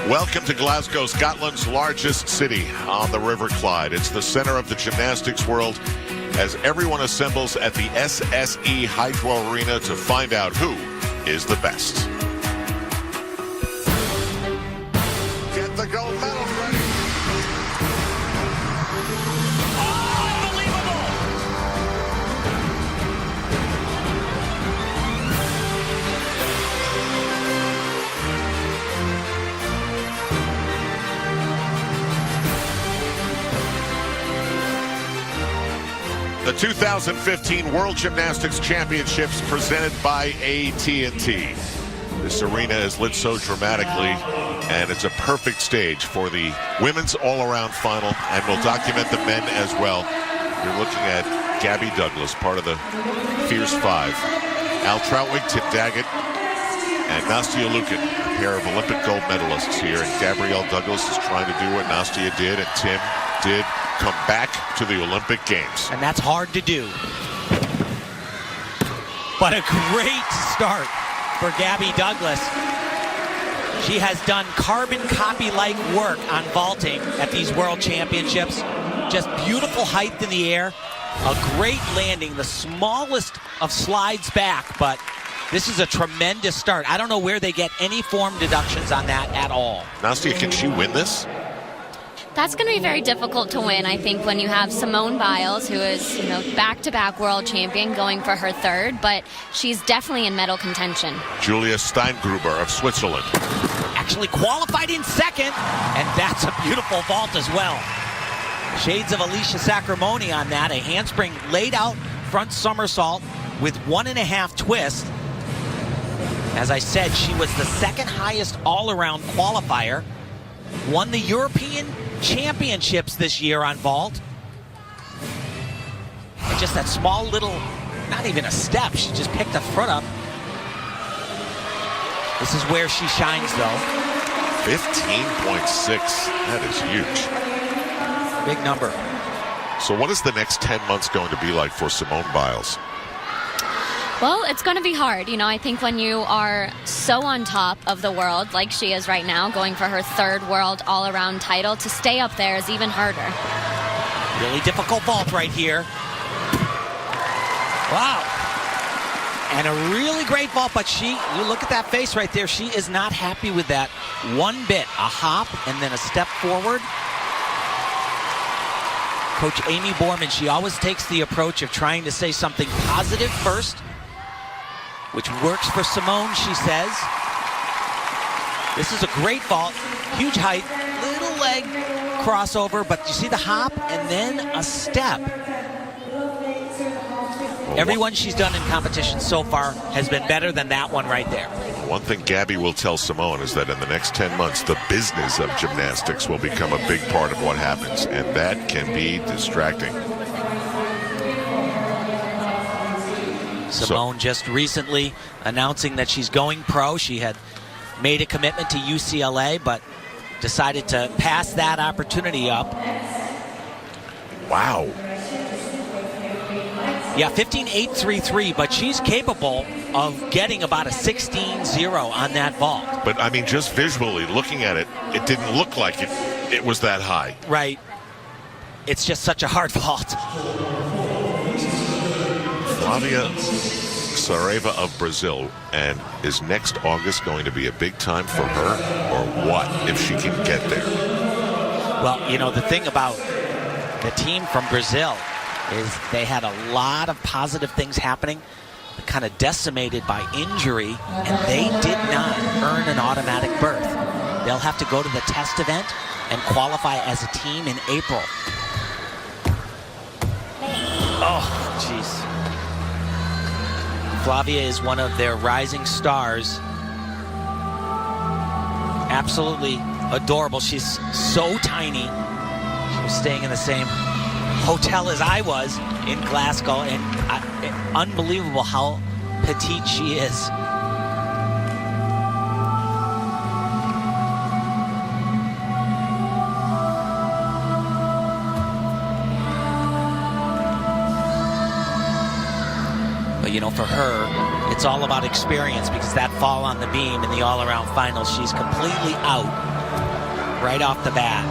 Welcome to Glasgow, Scotland's largest city on the River Clyde. It's the center of the gymnastics world as everyone assembles at the SSE Hydro Arena to find out who is the best. Get the gold medals ready. The 2015 World Gymnastics Championships presented by AT&T. This arena is lit so dramatically, and it's a perfect stage for the women's all-around final, and we'll document the men as well. You're looking at Gabby Douglas, part of the Fierce Five. Al Trautwig, Tim Daggett, and Nastia Liukin, a pair of Olympic gold medalists here. And Gabrielle Douglas is trying to do what Nastia did, and Tim did. Come back to the Olympic Games. And that's hard to do. But a great start for Gabby Douglas. She has done carbon copy-like work on vaulting at these World Championships. Just beautiful height in the air. A great landing, the smallest of slides back, but this is a tremendous start. I don't know where they get any form deductions on that at all. Nastia, can she win this? That's going to be very difficult to win, I think, when you have Simone Biles, who is, back-to-back world champion, going for her third, but she's definitely in medal contention. Julia Steingruber of Switzerland. Actually qualified in second, and that's a beautiful vault as well. Shades of Alicia Sacramone on that, a handspring laid out front somersault with 1.5 twist. As I said, she was the second highest all-around qualifier, won the European Championships this year on vault. And just that small little, not even a step, she just picked the foot up. This is where she shines, though. 15.6, that is huge. Big number. So what is the next 10 months going to be like for Simone Biles? Well, it's going to be hard. I think when you are so on top of the world, like she is right now, going for her third world all-around title, to stay up there is even harder. Really difficult vault right here. Wow. And a really great vault, but you look at that face right there, she is not happy with that one bit. A hop and then a step forward. Coach Amy Borman, she always takes the approach of trying to say something positive first, which works for Simone, she says. This is a great vault, huge height, little leg crossover, but you see the hop and then a step. Everyone she's done in competition so far has been better than that one right there. One thing Gabby will tell Simone is that in the next 10 months, the business of gymnastics will become a big part of what happens, and that can be distracting. Simone just recently announcing that she's going pro. She had made a commitment to UCLA, but decided to pass that opportunity up. Wow. Yeah, 15.833, but she's capable of getting about a 16.0 on that vault. But, I mean, just visually looking at it, it didn't look like it was that high. Right. It's just such a hard vault. Flavia Saraiva of Brazil, and is next August going to be a big time for her, or what, if she can get there? Well, the thing about the team from Brazil is they had a lot of positive things happening, kind of decimated by injury, and they did not earn an automatic berth. They'll have to go to the test event and qualify as a team in April. Oh, jeez. Flavia is one of their rising stars. Absolutely adorable. She's so tiny. She was staying in the same hotel as I was in Glasgow, and unbelievable how petite she is. But for her, it's all about experience, because that fall on the beam in the all-around finals, she's completely out right off the bat.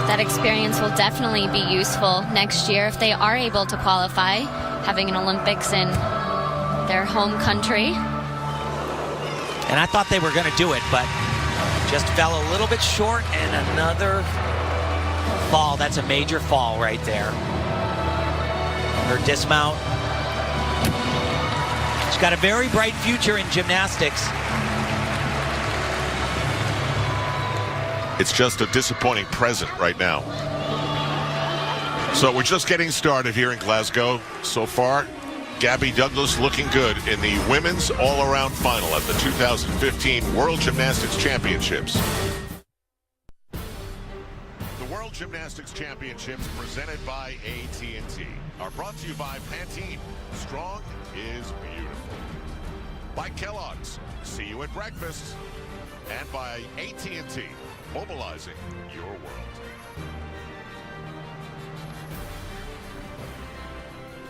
That experience will definitely be useful next year if they are able to qualify, having an Olympics in their home country. And I thought they were going to do it, but just fell a little bit short, and another fall. That's a major fall right there. Her dismount. She's got a very bright future in gymnastics. It's just a disappointing present right now. So we're just getting started here in Glasgow. So far, Gabby Douglas looking good in the women's all-around final at the 2015 World Gymnastics Championships. The World Gymnastics Championships, presented by AT&T, are brought to you by Pantene. Strong is beautiful. By Kellogg's. See you at breakfast. And by AT&T. Mobilizing your world.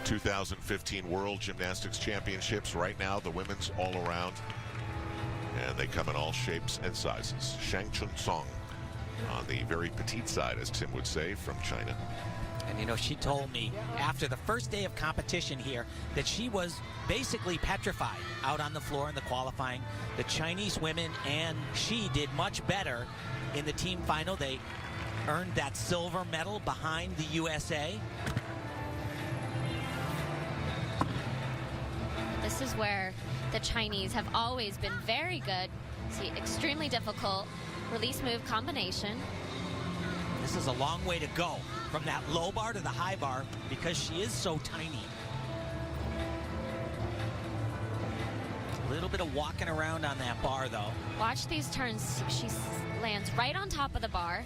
2015 World Gymnastics Championships. Right now, the women's all around. And they come in all shapes and sizes. Shang Chun Song on the very petite side, as Tim would say, from China. And you know, she told me after the first day of competition here that she was basically petrified out on the floor in the qualifying. The Chinese women and she did much better in the team final. They earned that silver medal behind the USA. This is where the Chinese have always been very good. See, extremely difficult release move combination. This is a long way to go from that low bar to the high bar because she is so tiny. A little bit of walking around on that bar, though. Watch these turns. She lands right on top of the bar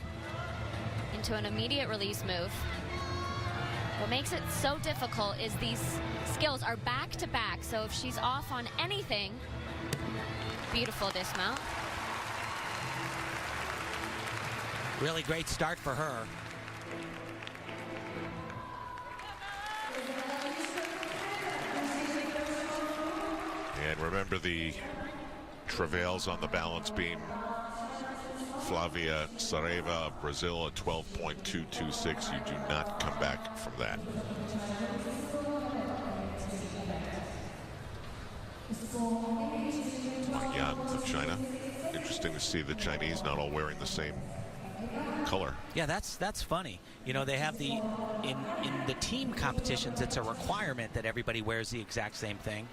into an immediate release move. What makes it so difficult is these skills are back to back. So if she's off on anything, beautiful dismount. Really great start for her. And remember the travails on the balance beam. Flavia Saraiva of Brazil at 12.226. You do not come back from that. Wang Yan of China. Interesting to see the Chinese not all wearing the same color. Yeah, that's funny. You know, they have the in the team competitions, it's a requirement that everybody wears the exact same thing.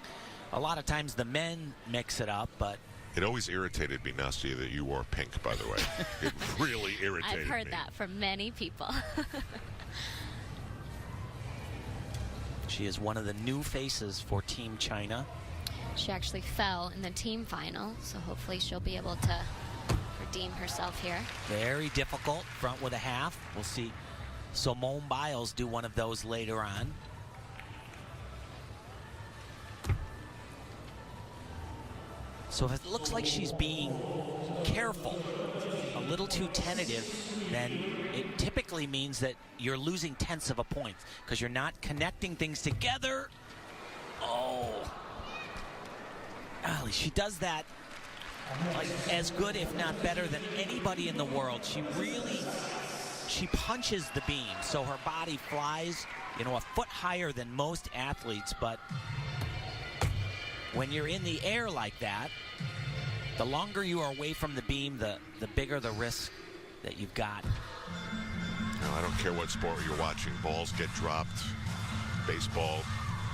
A lot of times the men mix it up, but it always irritated me, Nastia, that you wore pink, by the way. It really irritated me. I've heard that from many people. She is one of the new faces for Team China. She actually fell in the team final, so hopefully she'll be able to redeem herself here. Very difficult, front with a half. We'll see Simone Biles do one of those later on. So if it looks like she's being careful, a little too tentative, then it typically means that you're losing tenths of a point because you're not connecting things together. Oh. Golly, she does that like as good, if not better, than anybody in the world. She punches the beam, so her body flies, you know, a foot higher than most athletes, but when you're in the air like that, the longer you are away from the beam, the bigger the risk that you've got. No, I don't care what sport you're watching. Balls get dropped. Baseball,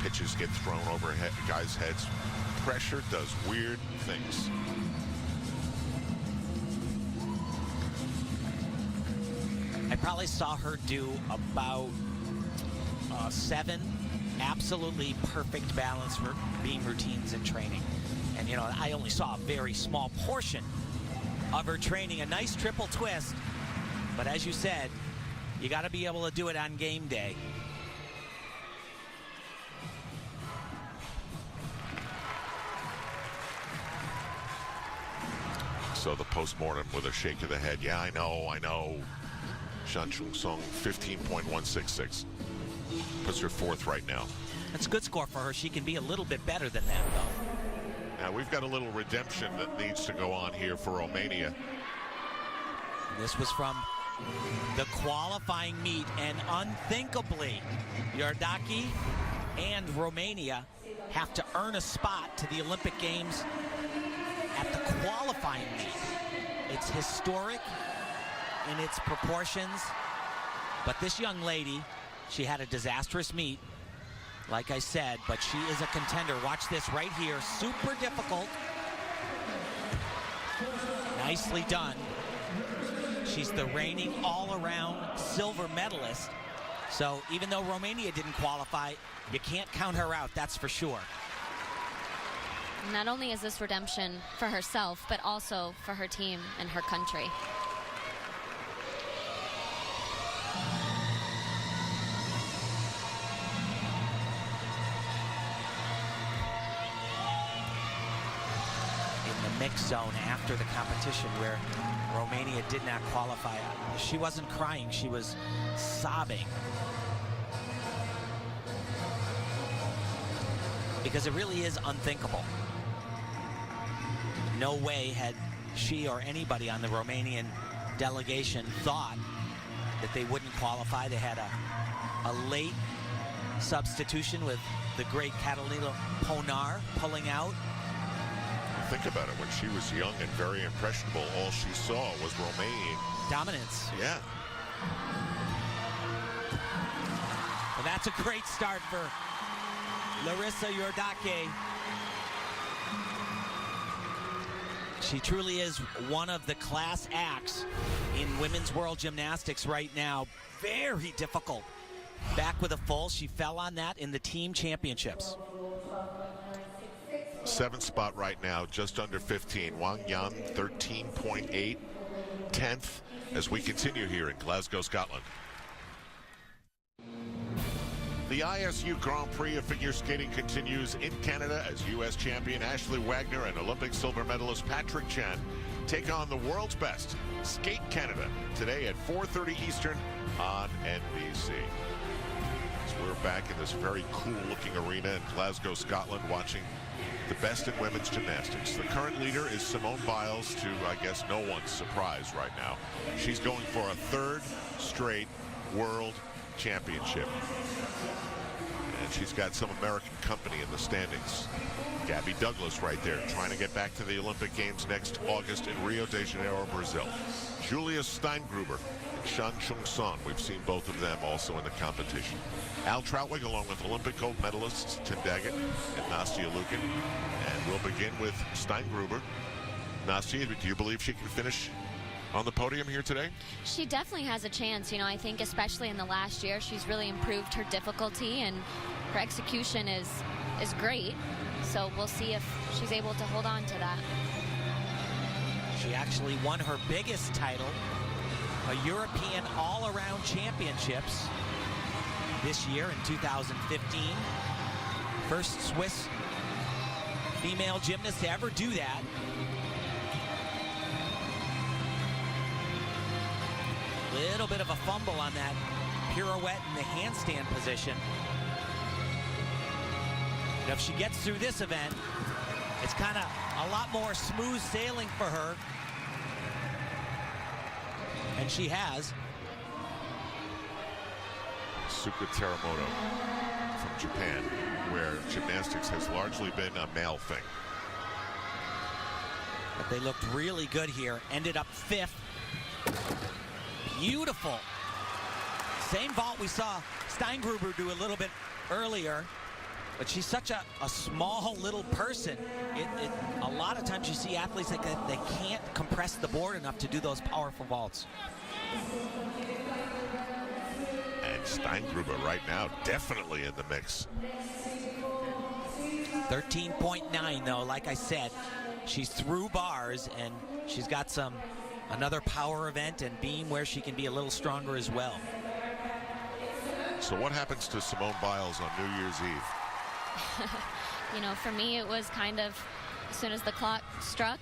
pitches get thrown over guys' heads. Pressure does weird things. I probably saw her do about 7 absolutely perfect balance beam routines in training. And, you know, I only saw a very small portion of her training. A nice triple twist. But as you said, you got to be able to do it on game day. So the postmortem with a shake of the head. Yeah, I know. Shan Chung-sung, 15.166. Puts her fourth right now. That's a good score for her. She can be a little bit better than that, though. Now we've got a little redemption that needs to go on here for Romania. This was from the qualifying meet, and unthinkably, Iordache and Romania have to earn a spot to the Olympic Games at the qualifying meet. It's historic in its proportions, but this young lady, she had a disastrous meet, like I said, but she is a contender. Watch this right here, super difficult. Nicely done. She's the reigning all-around silver medalist. So even though Romania didn't qualify, you can't count her out, that's for sure. Not only is this redemption for herself, but also for her team and her country. In the mixed zone after the competition where Romania did not qualify, she wasn't crying, she was sobbing. Because it really is unthinkable. No way had she or anybody on the Romanian delegation thought that they wouldn't qualify. They had a late substitution with the great Catalina Ponar pulling out. Think about it, when she was young and very impressionable, all she saw was Romanian Dominance. Yeah. Well, that's a great start for Larissa Iordache. She truly is one of the class acts in women's world gymnastics right now. Very difficult. Back with a full. She fell on that in the team championships. 7th spot right now, just under 15. Wang Yan, 13.8, 10th, as we continue here in Glasgow, Scotland. The ISU Grand Prix of figure skating continues in Canada as U.S. champion Ashley Wagner and Olympic silver medalist Patrick Chen take on the world's best, Skate Canada, today at 4:30 Eastern on NBC. So we're back in this very cool-looking arena in Glasgow, Scotland, watching the best in women's gymnastics. The current leader is Simone Biles, to, I guess, no one's surprise right now. She's going for a 3rd straight world championship. And she's got some American company in the standings. Gabby Douglas right there, trying to get back to the Olympic Games next August in Rio de Janeiro, Brazil. Julia Steingruber and Shan Chung-sung, we've seen both of them also in the competition. Al Trautwig, along with Olympic gold medalists Tim Daggett and Nastia Liukin. And we'll begin with Steingruber. Nastia, do you believe she can finish on the podium here today? She definitely has a chance. You know, I think especially in the last year, she's really improved her difficulty, and her execution is great. So we'll see if she's able to hold on to that. She actually won her biggest title, a European all-around championships, this year in 2015. First Swiss female gymnast to ever do that. Little bit of a fumble on that pirouette in the handstand position. And if she gets through this event, it's kind of a lot more smooth sailing for her. And she has. Suka Teramoto from Japan, where gymnastics has largely been a male thing. But they looked really good here. Ended up 5th. Beautiful. Same vault we saw Steingruber do a little bit earlier, but she's such a small little person. A lot of times you see athletes like that, they can't compress the board enough to do those powerful vaults. And Steingruber right now definitely in the mix. 13.9 though, like I said, she's through bars and she's got another power event and beam where she can be a little stronger as well. So what happens to Simone Biles on New Year's Eve? You know, for me, it was kind of, as soon as the clock struck,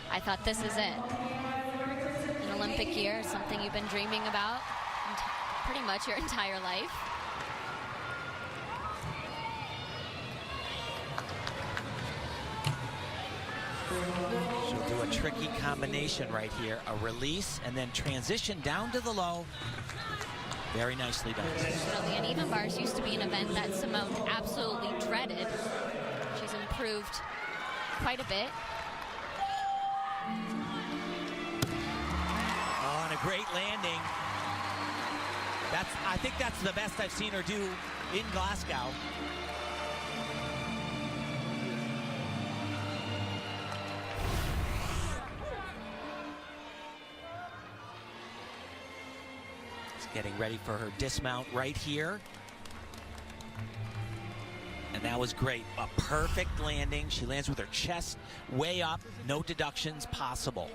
I thought, this is it. And Olympic year, something you've been dreaming about pretty much your entire life. She'll do a tricky combination right here, a release and then transition down to the low. Very nicely done. You know, the uneven bars used to be an event that Simone absolutely dreaded. She's improved quite a bit. Oh, and a great landing. I think that's the best I've seen her do in Glasgow. Getting ready for her dismount right here. And that was great. A perfect landing. She lands with her chest way up. No deductions possible.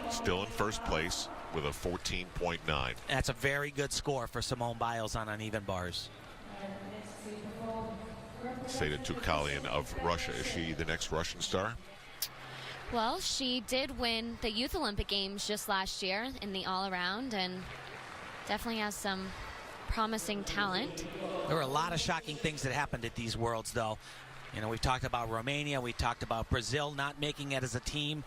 Still in first place with a 14.9. That's a very good score for Simone Biles on uneven bars. Seda Tukalian of Russia. Is she the next Russian star? Well, she did win the Youth Olympic Games just last year in the all-around and definitely has some promising talent. There were a lot of shocking things that happened at these Worlds, though. You know, we've talked about Romania, we talked about Brazil not making it as a team.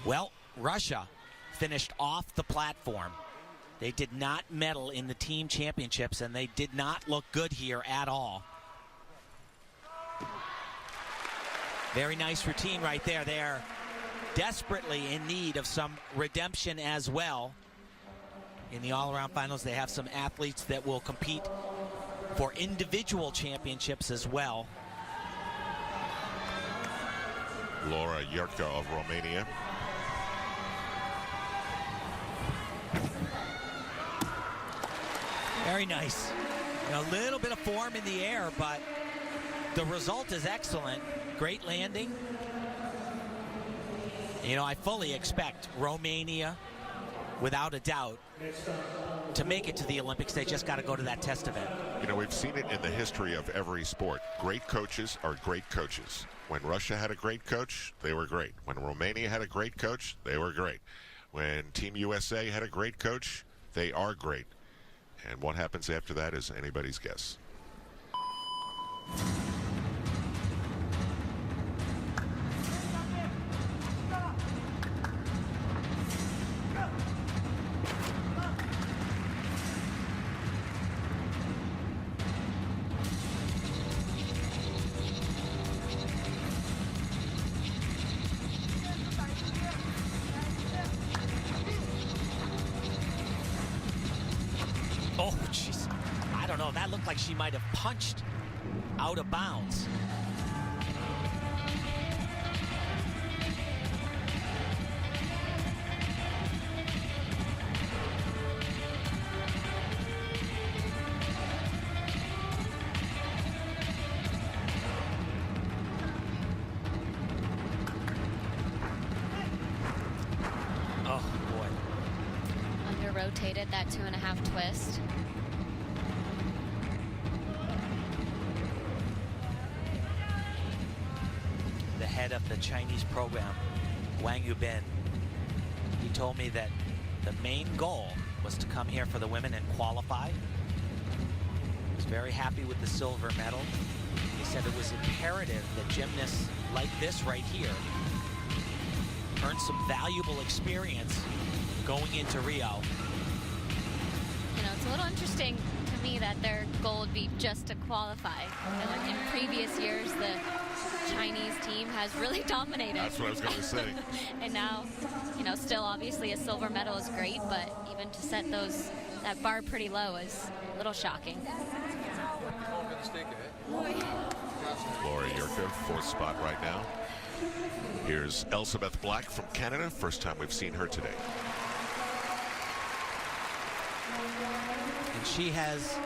Well, Russia finished off the platform. They did not medal in the team championships, and they did not look good here at all. Very nice routine right there. They are desperately in need of some redemption as well. In the all-around finals, they have some athletes that will compete for individual championships as well. Laura Yerka of Romania. Very nice. A little bit of form in the air, but the result is excellent. Great landing. You know, I fully expect Romania, without a doubt, to make it to the Olympics. They just got to go to that test event. You know, we've seen it in the history of every sport. Great coaches are great coaches. When Russia had a great coach, they were great. When Romania had a great coach, they were great. When Team USA had a great coach, they are great. And what happens after that is anybody's guess. Oh, jeez. I don't know. That looked like she might have punched out of bounds. Oh, boy. Under-rotated that 2.5 twist. The head of the Chinese program, Wang Yubin, he told me that the main goal was to come here for the women and qualify. He was very happy with the silver medal. He said it was imperative that gymnasts like this right here earn some valuable experience going into Rio. You know, it's a little interesting to me that their goal would be just to qualify. You know, in previous years, the Chinese team has really dominated. That's what I was going to say. And now, you know, still obviously a silver medal is great, but even to set that bar pretty low is a little shocking. Laura Yerka, fourth spot right now. Here's Elsabeth Black from Canada. First time we've seen her today. And she has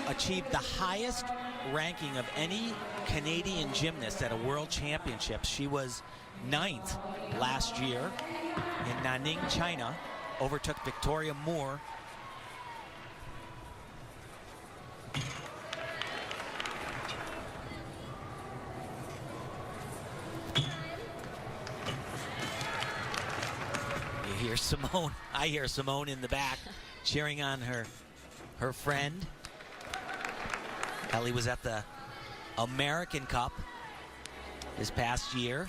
achieved the highest ranking of any Canadian gymnast at a World Championships. She was 9th last year in Nanning, China. Overtook Victoria Moore. hear Simone. I hear Simone in the back cheering on her friend. Ellie was at the American Cup this past year.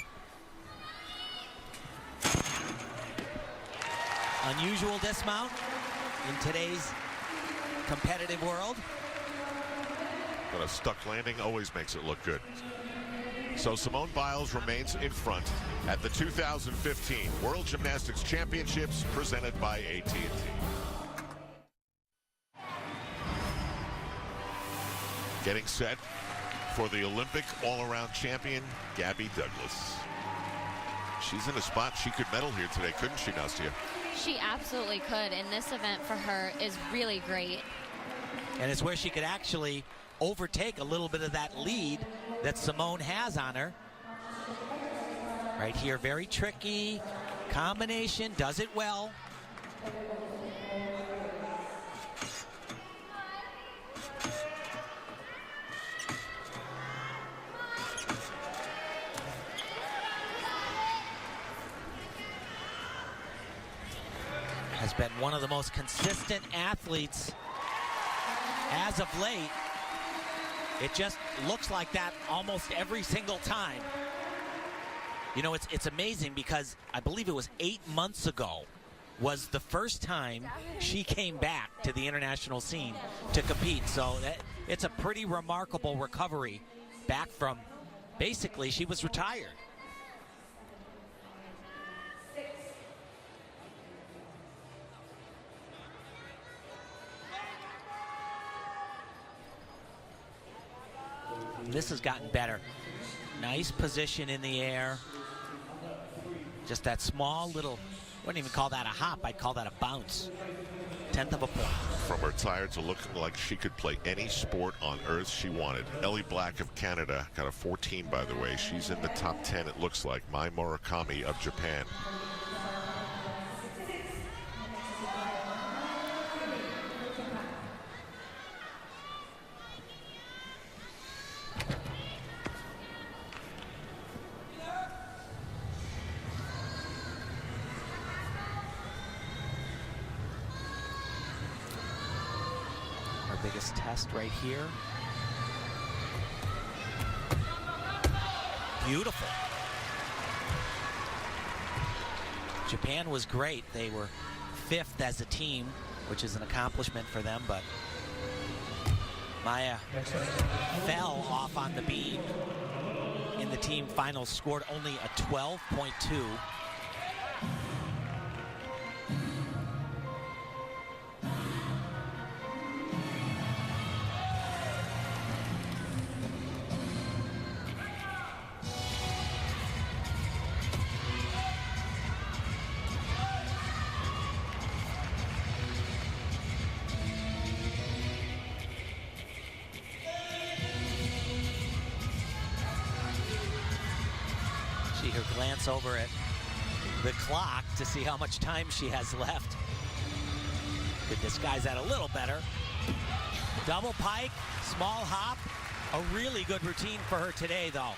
Unusual dismount in today's competitive world. But a stuck landing always makes it look good. So Simone Biles remains in front at the 2015 World Gymnastics Championships presented by AT&T. Getting set for the Olympic all-around champion, Gabby Douglas. She's in a spot she could medal here today, couldn't she, Nastia? She absolutely could, and this event for her is really great. And it's where she could actually overtake a little bit of that lead that Simone has on her. Right here, very tricky combination, does it well. Has been one of the most consistent athletes as of late. It just looks like that almost every single time. You know, it's amazing because I believe it was 8 months ago was the first time she came back to the international scene to compete. So it's a pretty remarkable recovery back from basically she was retired. This has gotten better. Nice position in the air. Just that small little, I wouldn't even call that a hop, I'd call that a bounce. 1/10 of a point. From retired to looking like she could play any sport on earth she wanted. Ellie Black of Canada got a 14, by the way. She's in the top 10, it looks like. Mai Murakami of Japan. Biggest test right here. Beautiful. Japan was great. They were 5th as a team, which is an accomplishment for them, but Maya fell off on the beam in the team finals, scored only a 12.2. See her glance over at the clock to see how much time she has left. Could disguise that a little better. Double pike, small hop. A really good routine for her today, though.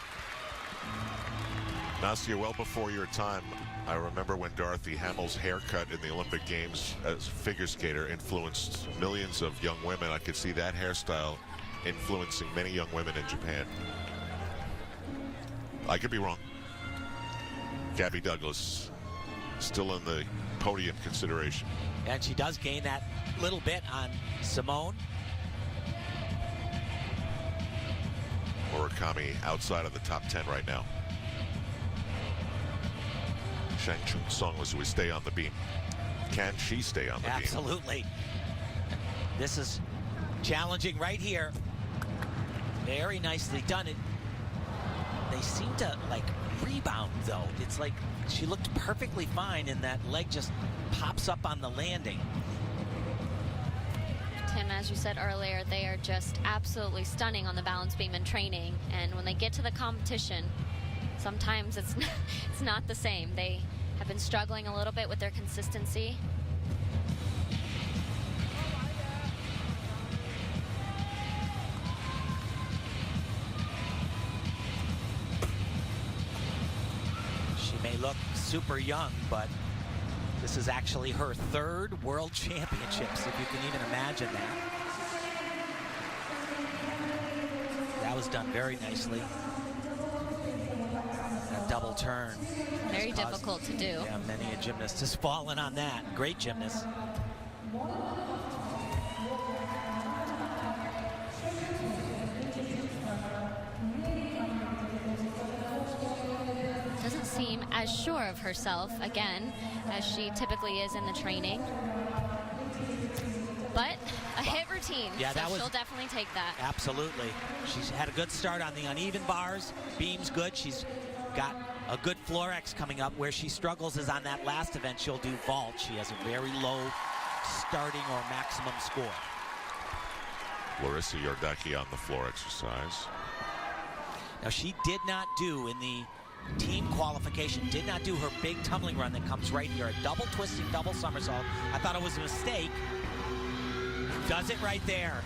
Nastia, well before your time, I remember when Dorothy Hamill's haircut in the Olympic Games as a figure skater influenced millions of young women. I could see that hairstyle influencing many young women in Japan. I could be wrong. Gabby Douglas still in the podium consideration. And she does gain that little bit on Simone. Murakami outside of the top 10 right now. Shang Chung Song was we stay on the beam. Can she stay on the beam? Absolutely. This is challenging right here. Very nicely done. They seem to like rebound though. It's like she looked perfectly fine and that leg just pops up on the landing. Tim, as you said earlier, they are just absolutely stunning on the balance beam in training, and when they get to the competition, sometimes it's not the same. They have been struggling a little bit with their consistency. She may look super young, but This is actually her third World Championships, if you can even imagine that. That was done very nicely. That double turn. Very difficult to do. Yeah, many a gymnast has fallen on that. Great gymnast. Doesn't seem as sure of herself, again, as she typically is in the training. But a hit routine, Yeah, so that was- she'll definitely take that. Absolutely. She's had a good start on the uneven bars. Beam's good. She's got a good floor X coming up. Where she struggles is on that last event. She'll do vault. She has a very low starting or maximum score. Larissa Yardaki on the floor exercise. Now, she did not do in the team qualification, did not do her big tumbling run that comes right here. A double twisting, double somersault. I thought it was a mistake. Does it right there.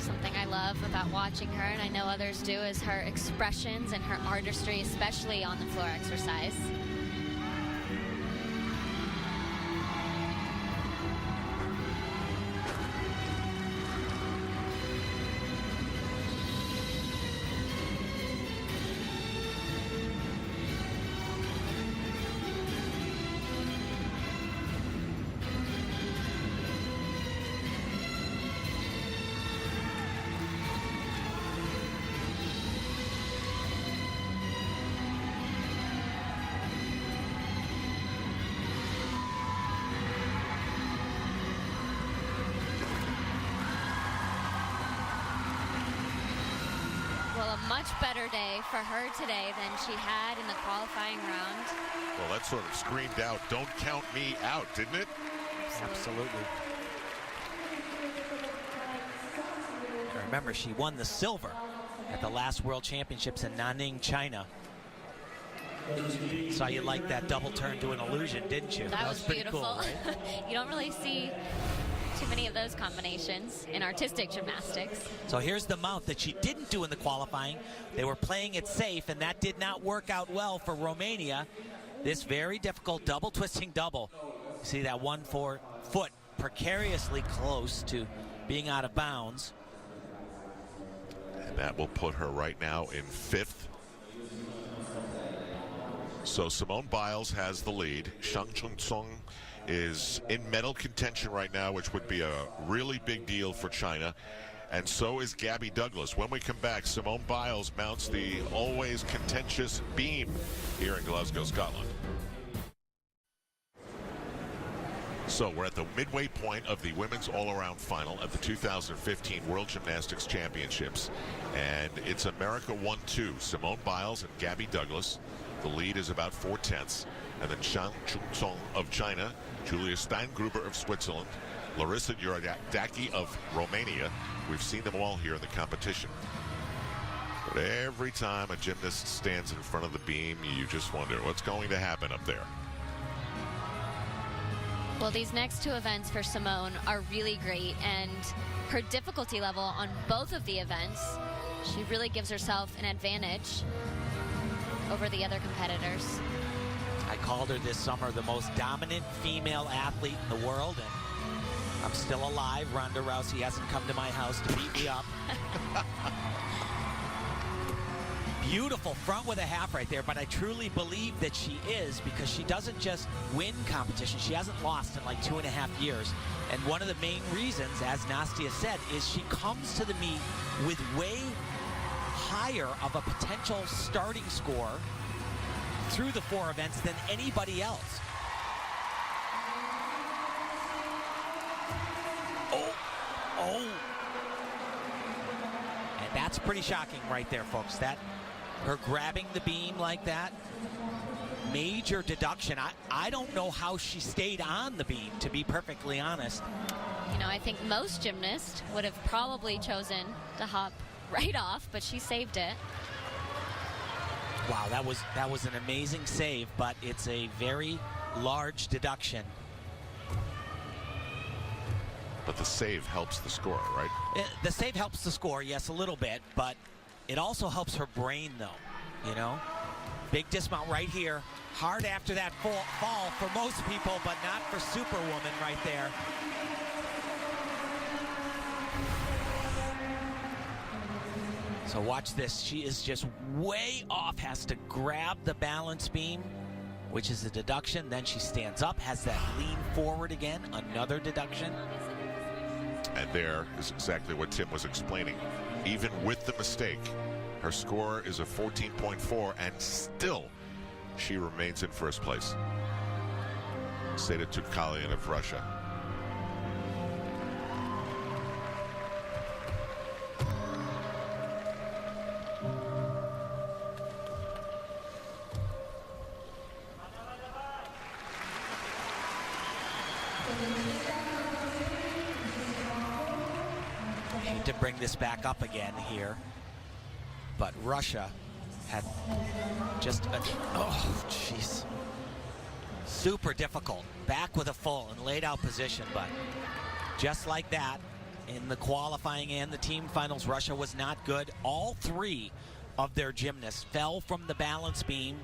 Something I love about watching her, and I know others do, is her expressions and her artistry, especially on the floor exercise. Well, a much better day for her today than she had in the qualifying round. Well, that sort of screamed out, "Don't count me out," didn't it? Absolutely. Remember, she won the silver at the last World Championships in Nanning, China. Saw you like that double turn to an illusion, didn't you? That was pretty beautiful. cool, right? You don't really see too many of those combinations in artistic gymnastics. So here's the mount that she didn't do in the qualifying. They were playing it safe, and that did not work out well for Romania. This very difficult double twisting double. You see that 1-4 foot precariously close to being out of bounds. And that will put her right now in 5th. So Simone Biles has the lead. Shang Chun-sung is in medal contention right now, which would be a really big deal for China. And so is Gabby Douglas. When we come back, Simone Biles mounts the always contentious beam here in Glasgow, Scotland. So we're at the midway point of the women's all-around final at the 2015 World Gymnastics Championships. And it's America 1-2. Simone Biles and Gabby Douglas. The lead is about 4/10. And then Shang Chun-sung of China, Julia Steingruber of Switzerland, Larissa Yardaki of Romania. We've seen them all here in the competition. But every time a gymnast stands in front of the beam, you just wonder what's going to happen up there. Well, these next two events for Simone are really great, and her difficulty level on both of the events, she really gives herself an advantage over the other competitors. I called her this summer the most dominant female athlete in the world, and I'm still alive. Ronda Rousey hasn't come to my house to beat me up. Beautiful front with a half right there, but I truly believe that she is, because she doesn't just win competition. She hasn't lost in like 2.5 years. And one of the main reasons, as Nastia said, is she comes to the meet with way higher of a potential starting score through the 4 events than anybody else. Oh. And that's pretty shocking right there, folks. That her grabbing the beam like that. major deduction. I don't know how she stayed on the beam, to be perfectly honest. You know, I think most gymnasts would have probably chosen to hop right off, but she saved it. Wow, that was an amazing save, but it's a very large deduction. But the save helps the score, right? The save helps the score, yes, a little bit, but it also helps her brain, though, you know? Big dismount right here. Hard after that fall for most people, but not for Superwoman right there. So watch this. She is just way off, has to grab the balance beam, which is a deduction. Then she stands up, has that lean forward again, another deduction. And there is exactly what Tim was explaining. Even with the mistake, her score is a 14.4, and still she remains in first place. Seda Tukalian of Russia. To bring this back up again here, but Russia had just a, oh jeez, super difficult, back with a full and laid out position, but just like that in the qualifying and the team finals, Russia was not good. All three of their gymnasts fell from the balance beam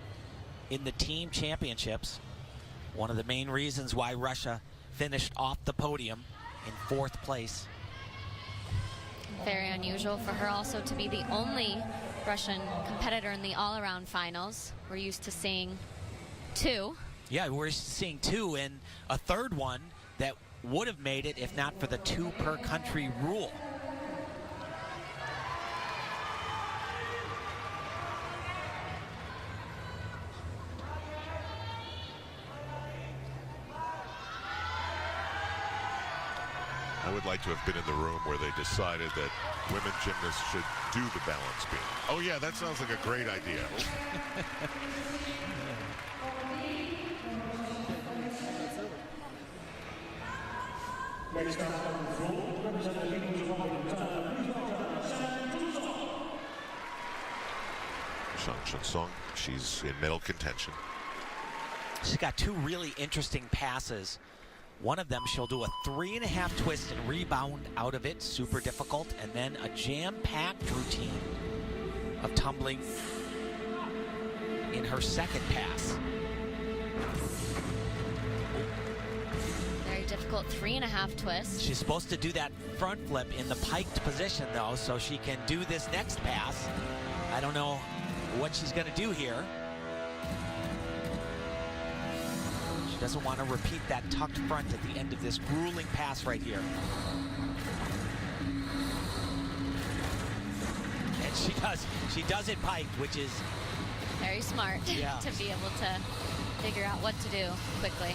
in the team championships. One of the main reasons why Russia finished off the podium in 4th place. Very unusual for her also to be the only Russian competitor in the all-around finals. We're used to seeing 2. Yeah, we're seeing 2, and a third one that would have made it if not for the 2 per country rule. I would like to have been in the room where they decided that women gymnasts should do the balance beam. Oh yeah, that sounds like a great idea. Shang Chunsong, she's in medal contention. She's got 2 really interesting passes. One of them, she'll do a 3.5 twist and rebound out of it, super difficult, and then a jam-packed routine of tumbling in her second pass. Very difficult 3.5 twist. She's supposed to do that front flip in the piked position, though, so she can do this next pass. I don't know what she's going to do here. Doesn't want to repeat that tucked front at the end of this grueling pass right here. And she does it piked, which is Very smart to be able to figure out what to do quickly.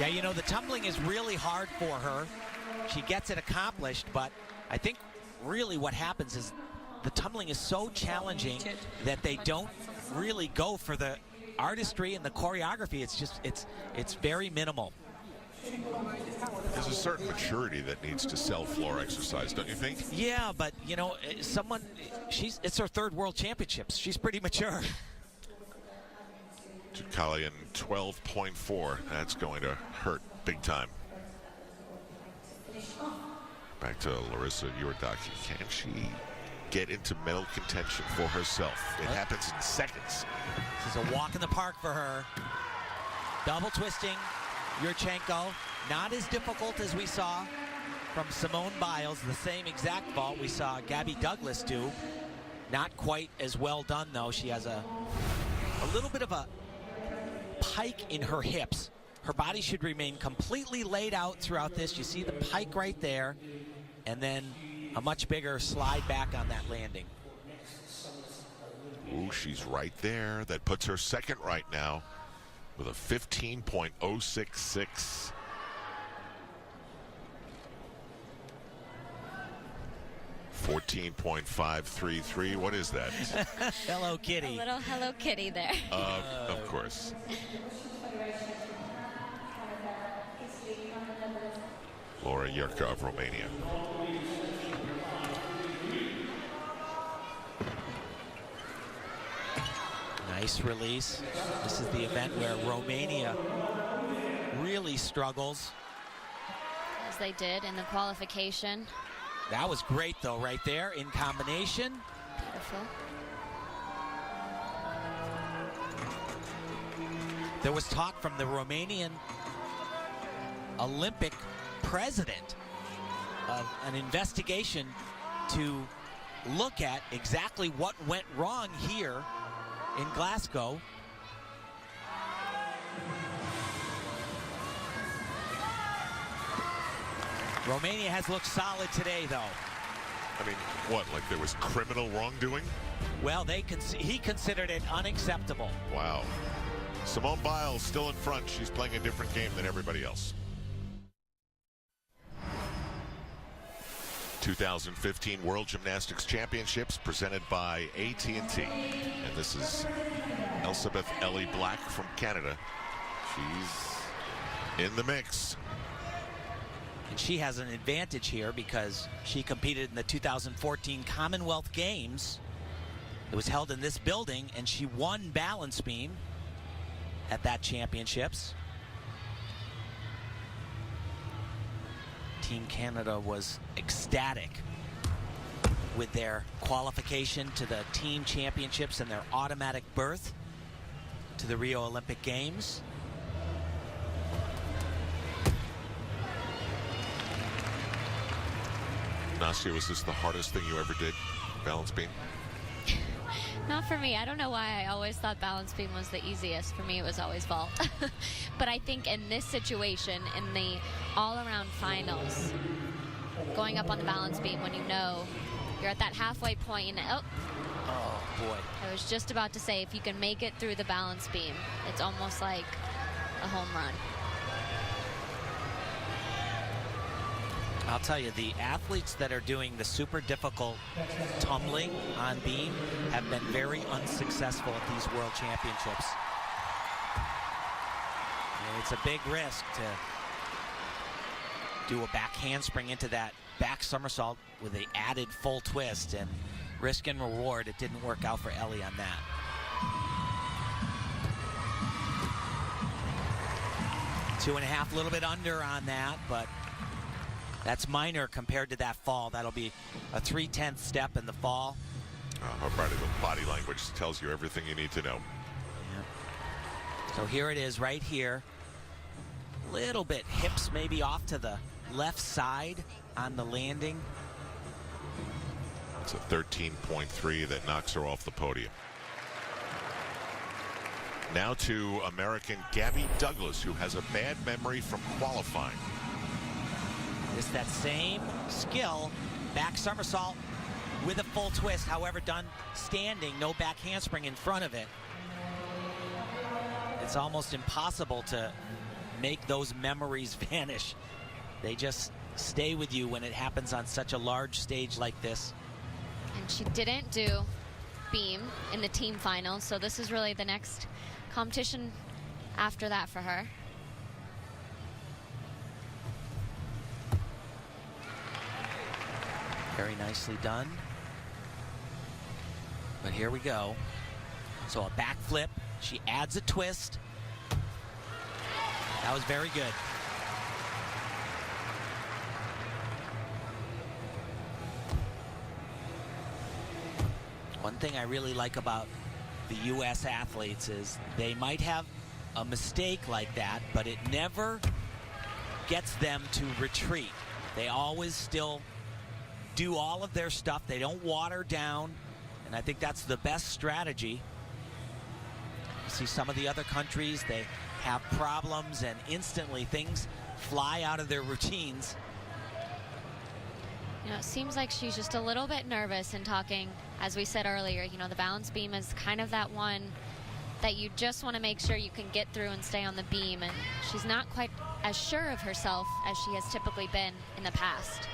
Yeah, you know, the tumbling is really hard for her. She gets it accomplished, but I think really what happens is the tumbling is so challenging that they don't really go for the artistry and the choreography. It's just, it's very minimal. There's a certain maturity that needs to sell floor exercise, don't you think? Yeah, but, you know, it's her 3rd World Championships. She's pretty mature. Tukalian 12.4. That's going to hurt big time. Back to Larissa Iwardaki. get into medal contention for herself. It happens in seconds. This is a walk in the park for her. Double twisting Yurchenko. Not as difficult as we saw from Simone Biles. The same exact vault we saw Gabby Douglas do. Not quite as well done, though. She has a little bit of a pike in her hips. Her body should remain completely laid out throughout this. You see the pike right there, and then a much bigger slide back on that landing. Ooh, she's right there. That puts her second right now with a 15.066. .533. What is that? Hello Kitty. A little Hello Kitty there. Of course. Laura Yerka of Romania. Nice release. This is the event where Romania really struggles. As they did in the qualification. That was great, though, right there in combination. Beautiful. There was talk from the Romanian Olympic president of an investigation to look at exactly what went wrong here in Glasgow. Romania has looked solid today, though. I mean, what, like there was criminal wrongdoing? Well, he considered it unacceptable. Wow. Simone Biles still in front. She's playing a different game than everybody else. 2015 World Gymnastics Championships presented by AT&T. And this is Elspeth Ellie Black from Canada. She's in the mix. And she has an advantage here because she competed in the 2014 Commonwealth Games. It was held in this building, and she won balance beam at that championships. Team Canada was ecstatic with their qualification to the team championships and their automatic berth to the Rio Olympic Games. Nastia, was this the hardest thing you ever did, balance beam? Not for me. I don't know why I always thought balance beam was the easiest. For me, it was always vault. But I think in this situation, in the all-around finals, going up on the balance beam when you know you're at that halfway point, and oh boy. I was just about to say, if you can make it through the balance beam, it's almost like a home run. I'll tell you, the athletes that are doing the super difficult tumbling on beam have been very unsuccessful at these world championships. And it's a big risk to do a back handspring into that back somersault with the added full twist, and risk and reward, it didn't work out for Ellie on that. Two and a half, a little bit under on that, but that's minor compared to that fall. That'll be a 3/10 step in the fall. Her body language tells you everything you need to know. Yep. So here it is right here. Little bit hips maybe off to the left side on the landing. It's a 13.3 that knocks her off the podium. Now to American Gabby Douglas, who has a bad memory from qualifying. It's that same skill, back somersault with a full twist, however done standing, no back handspring in front of it. It's almost impossible to make those memories vanish. They just stay with you when it happens on such a large stage like this. And she didn't do beam in the team final, so this is really the next competition after that for her. Very nicely done. But here we go. So a back flip. She adds a twist. That was very good. One thing I really like about the U.S. athletes is they might have a mistake like that, but it never gets them to retreat. They always still do all of their stuff. They don't water down, and I think that's the best strategy. You see some of the other countries, they have problems and instantly things fly out of their routines. You know, it seems like she's just a little bit nervous in talking. As we said earlier, you know, the balance beam is kind of that one that you just want to make sure you can get through and stay on the beam, and she's not quite as sure of herself as she has typically been in the past.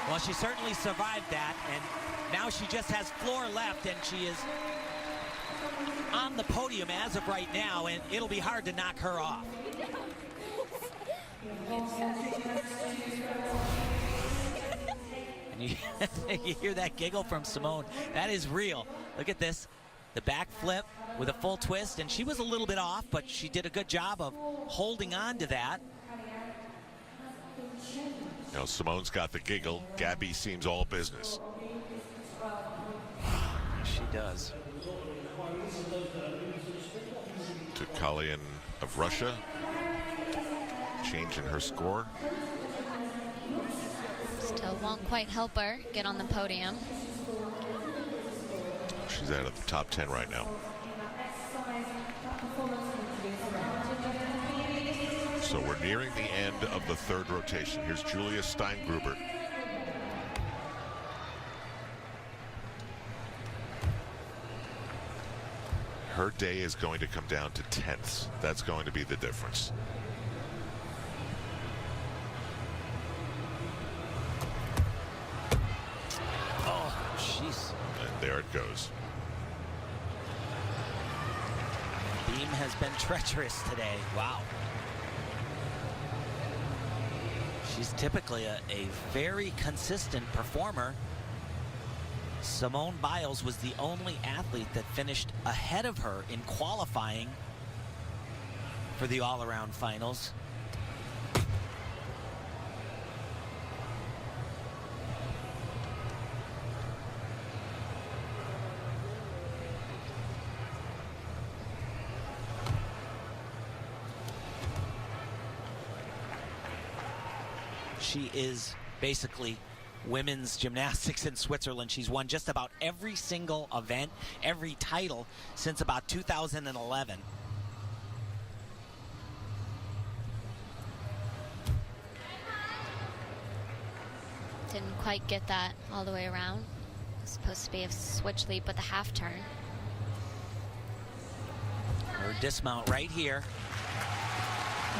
Well, she certainly survived that, and now she just has floor left, and she is on the podium as of right now, and it'll be hard to knock her off. And you hear that giggle from Simone. That is real. Look at this. The back flip with a full twist, and she was a little bit off, but she did a good job of holding on to that. You know, Simone's got the giggle. Gabby seems all business. She does. Tukalian of Russia, changing her score. Still won't quite help her get on the podium. She's out of the top 10 right now. So we're nearing the end of the third rotation. Here's Julia Steingruber. Her day is going to come down to tenths. That's going to be the difference. Oh, jeez. And there it goes. Beam has been treacherous today. Wow. She's typically a very consistent performer. Simone Biles was the only athlete that finished ahead of her in qualifying for the all-around finals. She is basically women's gymnastics in Switzerland. She's won just about every single event, every title since about 2011. Didn't quite get that all the way around. It was supposed to be a switch leap with a half turn. Her dismount right here.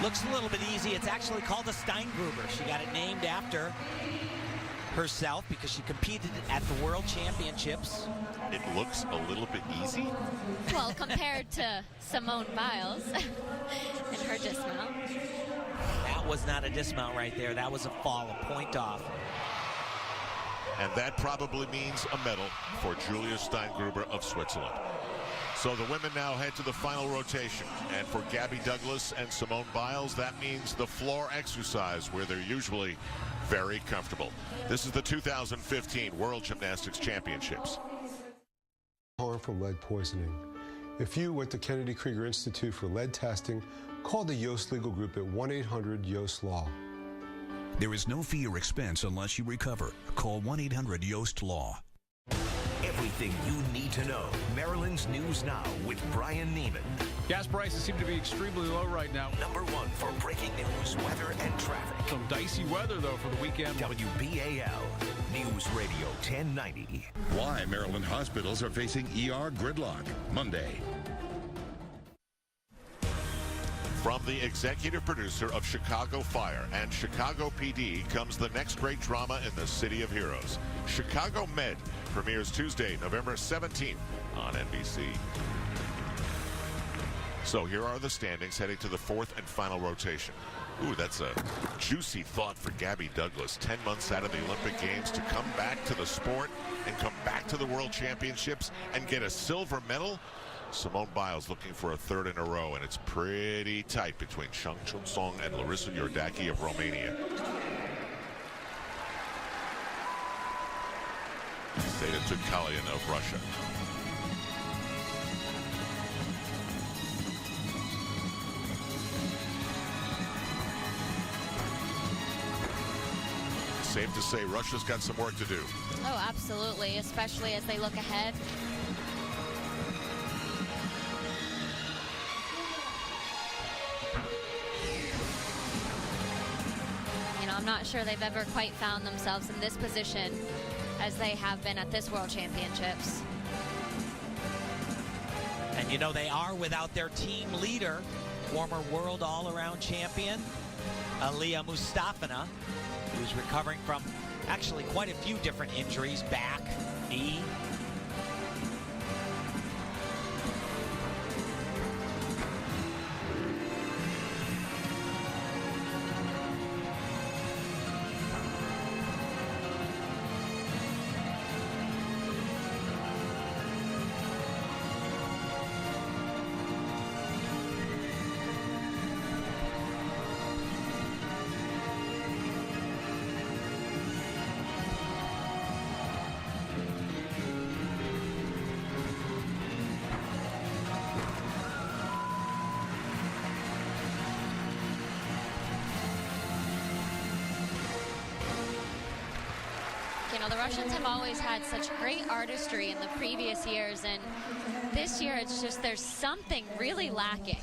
Looks a little bit easy. It's actually called a Steingruber. She got it named after herself because she competed at the World Championships. It looks a little bit easy. Well, compared to Simone Biles and her dismount. That was not a dismount right there. That was a fall, a point off. And that probably means a medal for Julia Steingruber of Switzerland. So the women now head to the final rotation. And for Gabby Douglas and Simone Biles, that means the floor exercise where they're usually very comfortable. This is the 2015 World Gymnastics Championships. Harm from lead poisoning. If you went to Kennedy Krieger Institute for lead testing, call the Yost Legal Group at 1-800-YOST-LAW. There is no fee or expense unless you recover. Call 1-800-YOST-LAW. Everything you need to know. Maryland's News Now with Brian Neiman. Gas prices seem to be extremely low right now. Number one for breaking news, weather, and traffic. Some dicey weather, though, for the weekend. WBAL News Radio 1090. Why Maryland hospitals are facing ER gridlock. Monday. From the executive producer of Chicago Fire and Chicago PD comes the next great drama in the City of Heroes. Chicago Med premieres Tuesday, November 17th on NBC. So here are the standings heading to the fourth and final rotation. Ooh, that's a juicy thought for Gabby Douglas. 10 months out of the Olympic Games to come back to the sport and come back to the World Championships and get a silver medal. Simone Biles looking for a third in a row, and it's pretty tight between Shang Chun-Song and Larissa Iordache of Romania. Zeta Tukalian of Russia. Safe to say Russia's got some work to do. Oh, absolutely, especially as they look ahead. You know, I'm not sure they've ever quite found themselves in this position as they have been at this World Championships. And you know, they are without their team leader, former world all-around champion, Aliyah Mustafa, who's recovering from actually quite a few different injuries, back, knee. You know, the Russians have always had such great artistry in the previous years, and this year it's just there's something really lacking.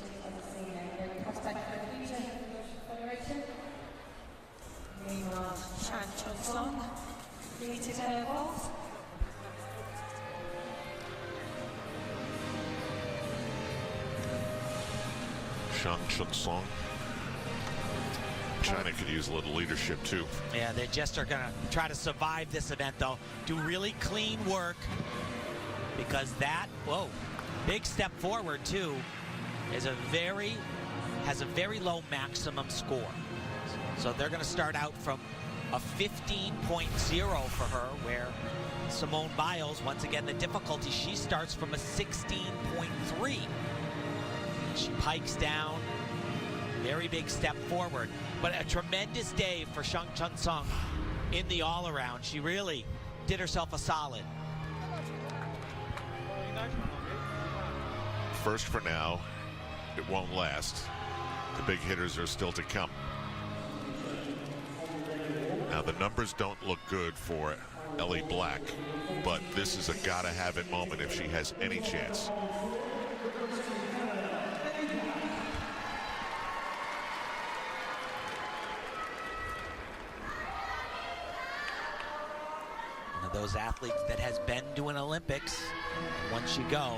Shang Chun-Song created her vault. Shang Chun-Song. China could use a little leadership too. Yeah, they just are going to try to survive this event, though. Do really clean work, because that, whoa, big step forward, too, has a very low maximum score. So they're going to start out from a 15.0 for her, where Simone Biles, once again, the difficulty, she starts from a 16.3. She pikes down. Very big step forward, but a tremendous day for Shang Chun-Song in the all-around. She really did herself a solid. First for now, it won't last. The big hitters are still to come. Now the numbers don't look good for Ellie Black, but this is a gotta-have-it moment if she has any chance. Those athletes that has been to an Olympics, once you go,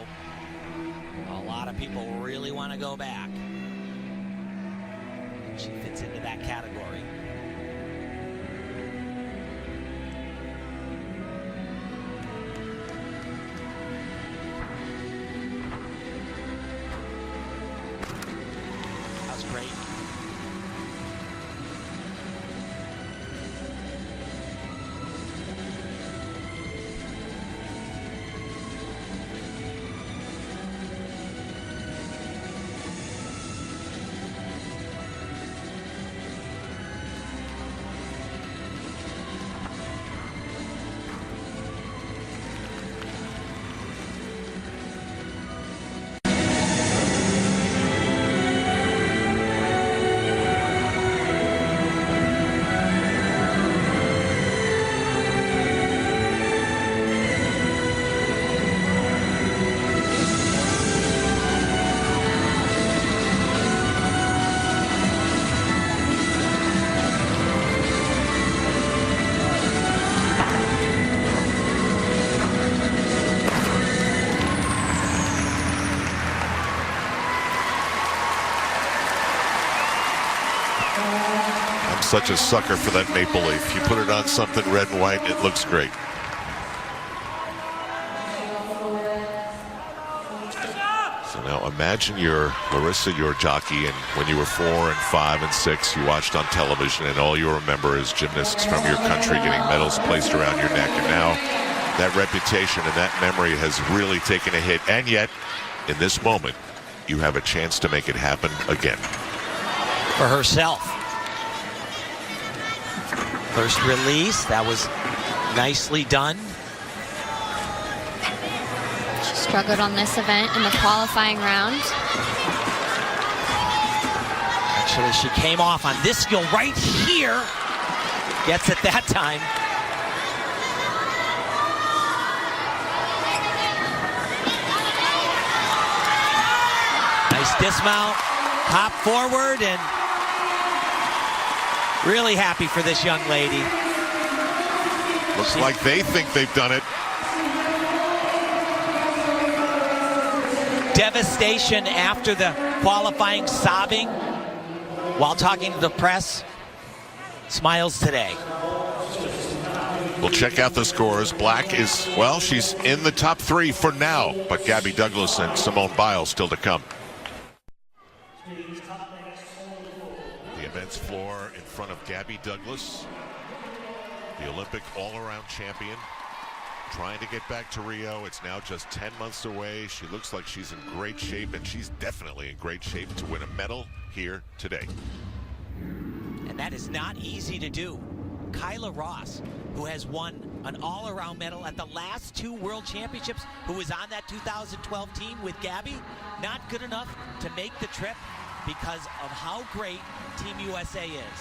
a lot of people really want to go back. She fits into that category. That's great. Such a sucker for that maple leaf. You put it on something red and white, it looks great. So now imagine you're Larissa Iordache, and when you were 4 and 5 and 6, you watched on television, and all you remember is gymnasts from your country getting medals placed around your neck. And now that reputation and that memory has really taken a hit, and yet in this moment, you have a chance to make it happen again. For herself. First release, that was nicely done. She struggled on this event in the qualifying round. Actually, she came off on this skill right here. Gets it that time. Nice dismount, hop forward, and really happy for this young lady. Looks like they think they've done it. Devastation after the qualifying, sobbing while talking to the press. Smiles today. We'll check out the scores. Black is, well, she's in the top 3 for now, but Gabby Douglas and Simone Biles still to come. The events floor in front of Gabby Douglas, the Olympic all-around champion, trying to get back to Rio. It's now just 10 months away. She looks like she's in great shape, and she's definitely in great shape to win a medal here today. And that is not easy to do. Kyla Ross, who has won an all-around medal at the last 2 World Championships, who was on that 2012 team with Gabby, not good enough to make the trip because of how great Team USA is.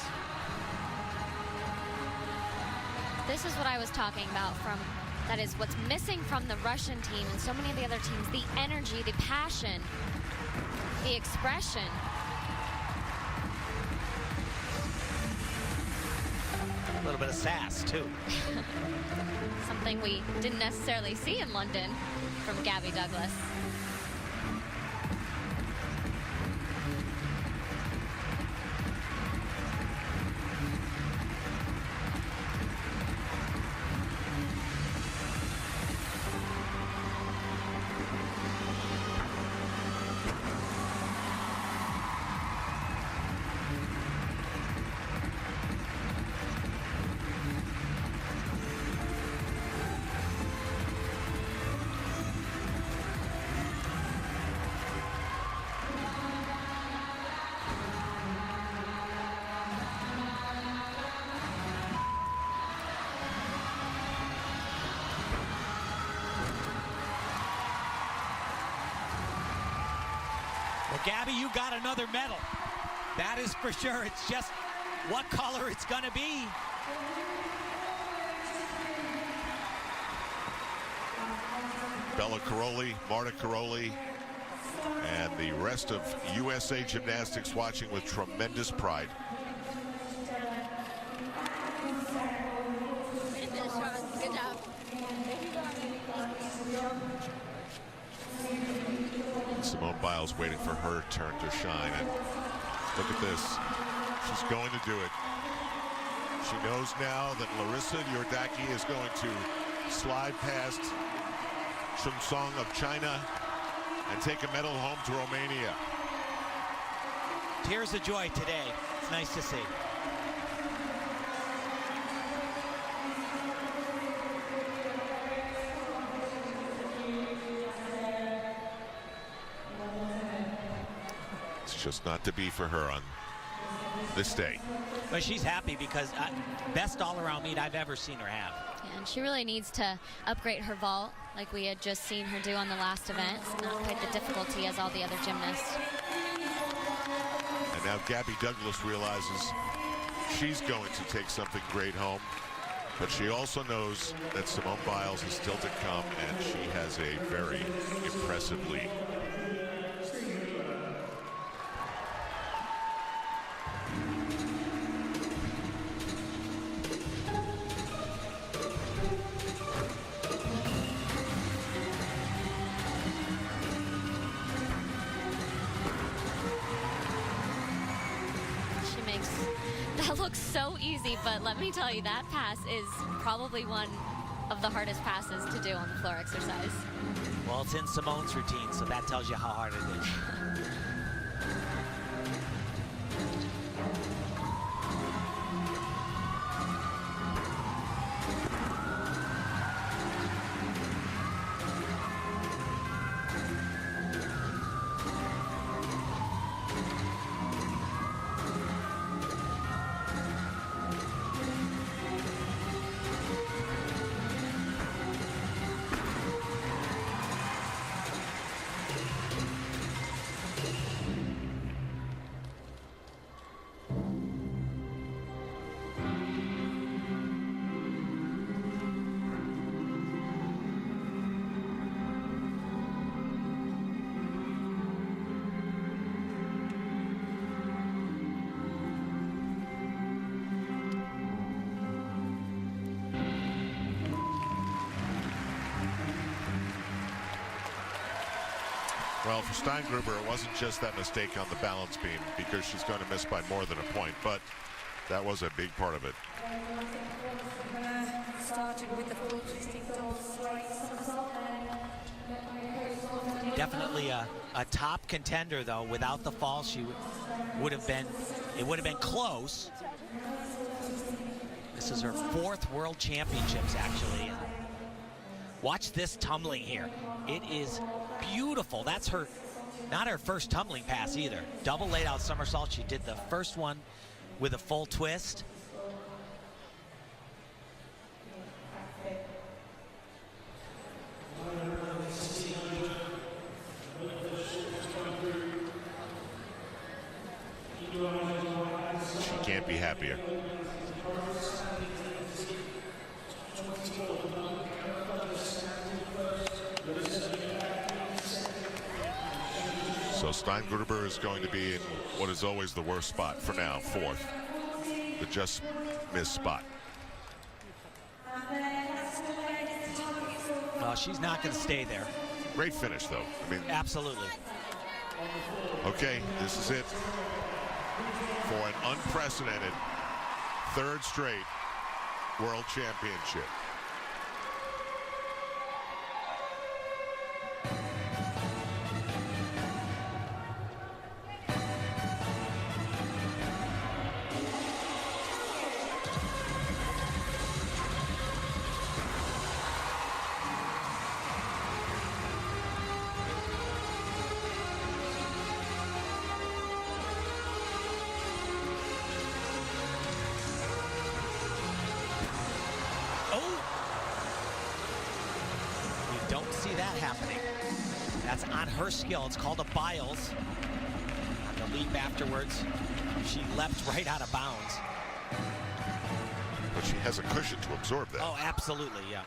This is what I was talking about that is what's missing from the Russian team and so many of the other teams, the energy, the passion, the expression. A little bit of sass, too. Something we didn't necessarily see in London from Gabby Douglas. Well, Gabby, you got another medal. That is for sure. It's just what color it's going to be. Bella Caroli, Marta Caroli, and the rest of USA Gymnastics watching with tremendous pride. Good job. Simone Biles waiting for her turn to shine. And look at this. She's going to do it. She knows now that Larissa Yordaki is going to slide past Chung Song of China and take a medal home to Romania. Tears of joy today. It's nice to see. It's just not to be for her on this day. But she's happy because best all-around meet I've ever seen her have. Yeah, and she really needs to upgrade her vault like we had just seen her do on the last event. It's not quite the difficulty as all the other gymnasts. And now Gabby Douglas realizes she's going to take something great home. But she also knows that Simone Biles is still to come, and she has a very impressive lead. That looks so easy, but let me tell you, that pass is probably one of the hardest passes to do on the floor exercise. Well, it's in Simone's routine, so that tells you how hard it is. Well, for Steingruber, it wasn't just that mistake on the balance beam, because she's going to miss by more than a point, but that was a big part of it. Started with the full twisting double straight somersault and Definitely a top contender, though. Without the fall, she would have been, it would have been close. This is her 4th World Championships, actually. Watch this tumbling here. It is beautiful. That's her, not her first tumbling pass either. Double laid out somersault. She did the first one with a full twist. She can't be happier. So Steingruber is going to be in what is always the worst spot for now, 4th. The just missed spot. Well, she's not going to stay there. Great finish, though. I mean, Absolutely. okay, this is it for an unprecedented 3rd straight World Championship. That's on her skill. It's called a Biles. On the leap afterwards, she leapt right out of bounds. But she has a cushion to absorb that. Oh, absolutely, yeah.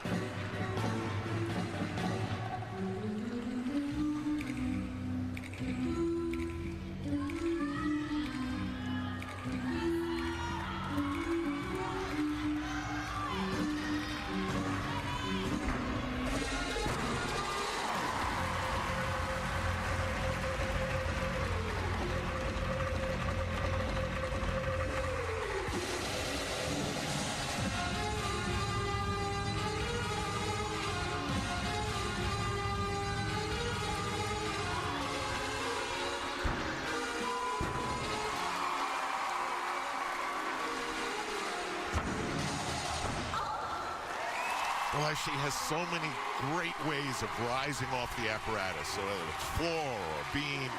Well, she has so many great ways of rising off the apparatus, so whether it's floor or beam.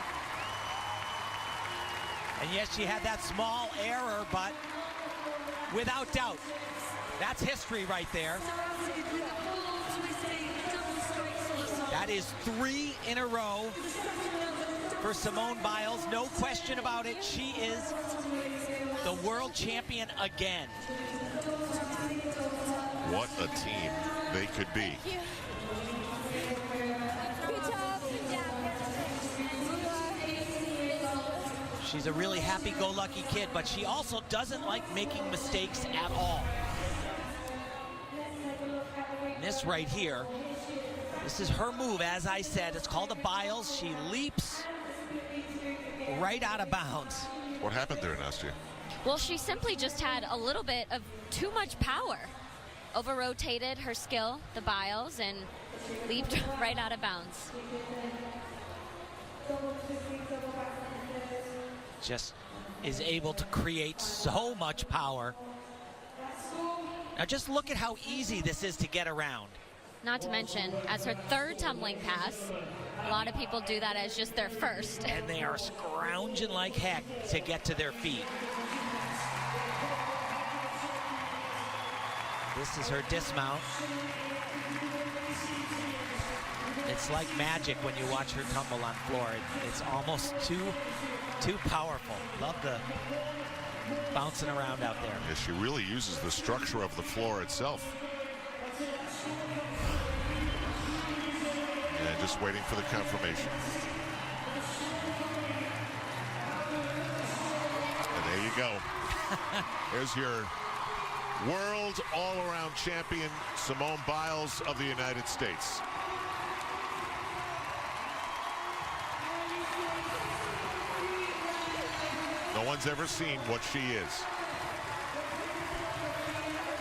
And yes, she had that small error, but without doubt, that's history right there. That is 3 in a row for Simone Biles. No question about it. She is the world champion again. What a team they could be. She's a really happy-go-lucky kid, but she also doesn't like making mistakes at all. And this right here, this is her move, as I said. It's called a Biles. She leaps right out of bounds. What happened there, Nastia? Well, she simply just had a little bit of too much power. Over-rotated her skill, the Biles, and leaped right out of bounds. Just is able to create so much power. Now just look at how easy this is to get around. Not to mention, as her 3rd tumbling pass, a lot of people do that as just their first. And they are scrounging like heck to get to their feet. This is her dismount. It's like magic when you watch her tumble on floor. It's almost too powerful. Love the bouncing around out there. Yeah, she really uses the structure of the floor itself. And just waiting for the confirmation. And there you go. There's your world all-around champion, Simone Biles of the United States. one's ever seen what she is.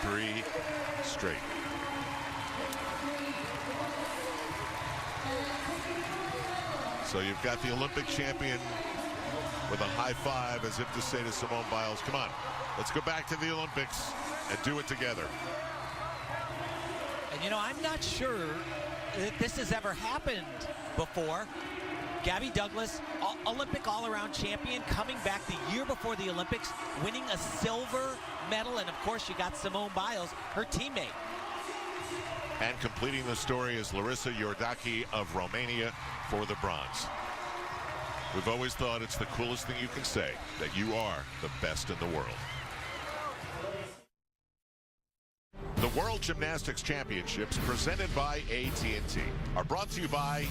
3 straight. So you've got the Olympic champion with a high five as if to say to Simone Biles, come on, let's go back to the Olympics and do it together. And, you know, I'm not sure that this has ever happened before. Gabby Douglas, Olympic all-around champion, coming back the year before the Olympics, winning a silver medal. And, of course, you got Simone Biles, her teammate. And completing the story is Larissa Iordache of Romania for the bronze. We've always thought it's the coolest thing you can say, that you are the best in the world. The World Gymnastics Championships, presented by AT&T, are brought to you by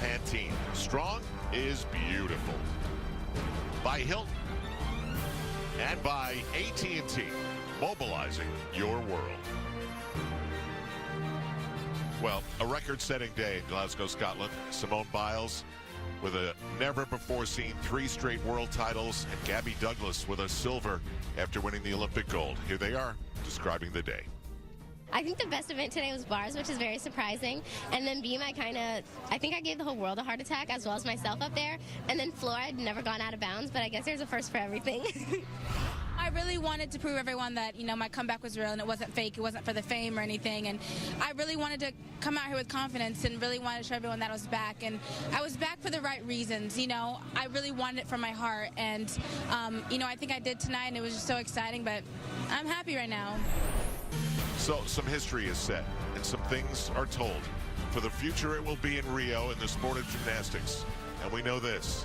Pantene. Strong is beautiful. By Hilton. And by AT&T, mobilizing your world. Well, a record-setting day in Glasgow, Scotland. Simone Biles with a never-before-seen 3 straight world titles, and Gabby Douglas with a silver after winning the Olympic gold. Here they are, describing the day. I think the best event today was bars, which is very surprising. And then beam, I think I gave the whole world a heart attack, as well as myself up there. And then floor, I'd never gone out of bounds, but I guess there's a first for everything. I really wanted to prove everyone that, you know, my comeback was real and it wasn't fake. It wasn't for the fame or anything. And I really wanted to come out here with confidence and really wanted to show everyone that I was back. And I was back for the right reasons. You know, I really wanted it from my heart. And, you know, I think I did tonight, and it was just so exciting. But I'm happy right now. So some history is set and some things are told. For the future, it will be in Rio in the sport of gymnastics. And we know this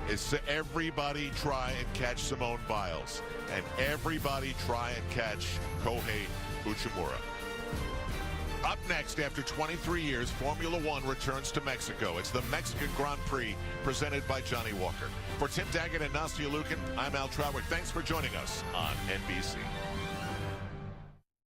is to everybody try and catch Simone Biles, and everybody try and catch Kohei Uchimura. Up next, after 23 years, Formula One returns to Mexico. It's the Mexican Grand Prix presented by Johnny Walker. For Tim Daggett and Nastia Lukin, I'm Al Trawick. Thanks for joining us on NBC.